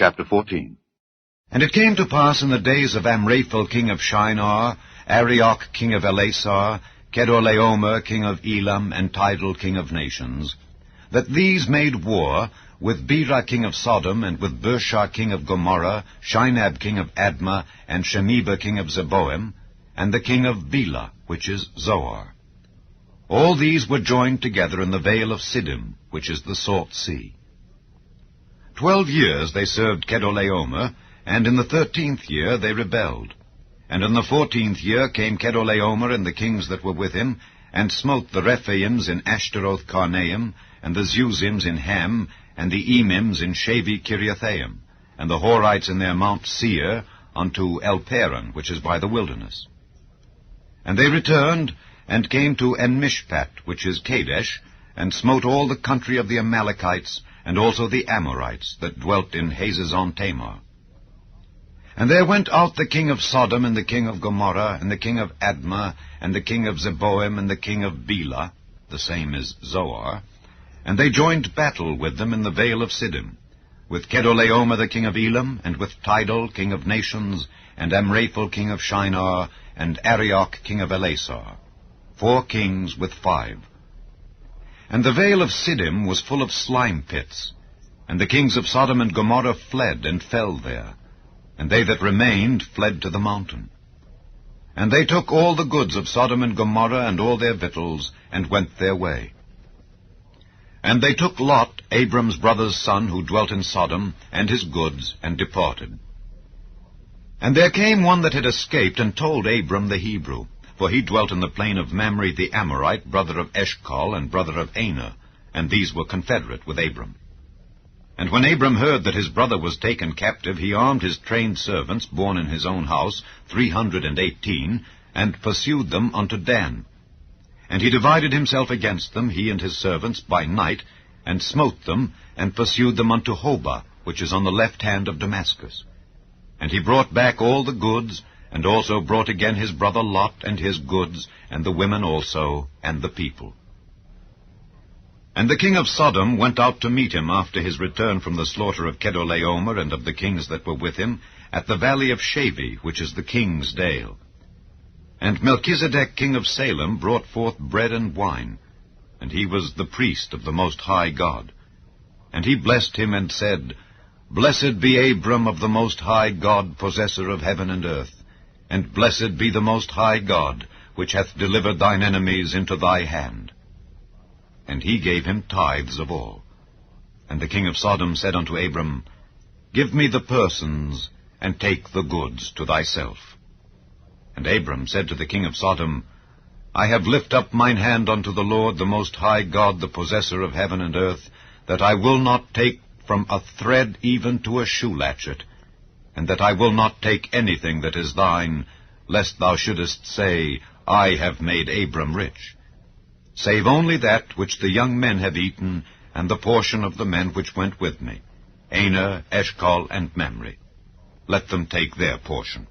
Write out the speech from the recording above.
Chapter 14. And it came to pass in the days of Amraphel king of Shinar, Arioch king of Elasar, Chedorlaomer king of Elam, and Tidal king of nations, that these made war with Bera king of Sodom, and with Bershah king of Gomorrah, Shinab king of Admah, and Shemeba king of Zeboim, and the king of Bela, which is Zoar. All these were joined together in the vale of Siddim, which is the Salt Sea. 12 years they served Chedorlaomer, and in the 13th year they rebelled. And in the 14th year came Chedorlaomer and the kings that were with him, and smote the Rephaims in Ashtaroth Karnaim, and the Zuzims in Ham, and the Emims in Shavi Kiriathaim, and the Horites in their Mount Seir, unto Elparan, which is by the wilderness. And they returned, and came to Enmishpat, which is Kadesh, and smote all the country of the Amalekites, and also the Amorites, that dwelt in Hazazon Tamar. And there went out the king of Sodom, and the king of Gomorrah, and the king of Admah, and the king of Zeboim, and the king of Bela, the same is Zoar, and they joined battle with them in the vale of Siddim, with Chedorlaomer the king of Elam, and with Tidal king of nations, and Amraphel king of Shinar, and Arioch king of Elasar, 4 kings with 5. And the vale of Siddim was full of slime pits, and the kings of Sodom and Gomorrah fled and fell there, and they that remained fled to the mountain. And they took all the goods of Sodom and Gomorrah and all their victuals, and went their way. And they took Lot, Abram's brother's son, who dwelt in Sodom, and his goods, and departed. And there came one that had escaped, and told Abram the Hebrew, for he dwelt in the plain of Mamre the Amorite, brother of Eshcol, and brother of Aner, and these were confederate with Abram. And when Abram heard that his brother was taken captive, he armed his trained servants, born in his own house, 318, and pursued them unto Dan. And he divided himself against them, he and his servants, by night, and smote them, and pursued them unto Hobah, which is on the left hand of Damascus. And he brought back all the goods, and also brought again his brother Lot, and his goods, and the women also, and the people. And the king of Sodom went out to meet him after his return from the slaughter of Chedorlaomer and of the kings that were with him, at the valley of Shavi, which is the king's dale. And Melchizedek king of Salem brought forth bread and wine, and he was the priest of the Most High God. And he blessed him and said, Blessed be Abram of the Most High God, possessor of heaven and earth, and blessed be the Most High God, which hath delivered thine enemies into thy hand. And he gave him tithes of all. And the king of Sodom said unto Abram, Give me the persons, and take the goods to thyself. And Abram said to the king of Sodom, I have lift up mine hand unto the Lord, the Most High God, the possessor of heaven and earth, that I will not take from a thread even to a shoe latchet, and that I will not take anything that is thine, lest thou shouldest say, I have made Abram rich. Save only that which the young men have eaten, and the portion of the men which went with me, Aner, Eshcol, and Mamre. Let them take their portion.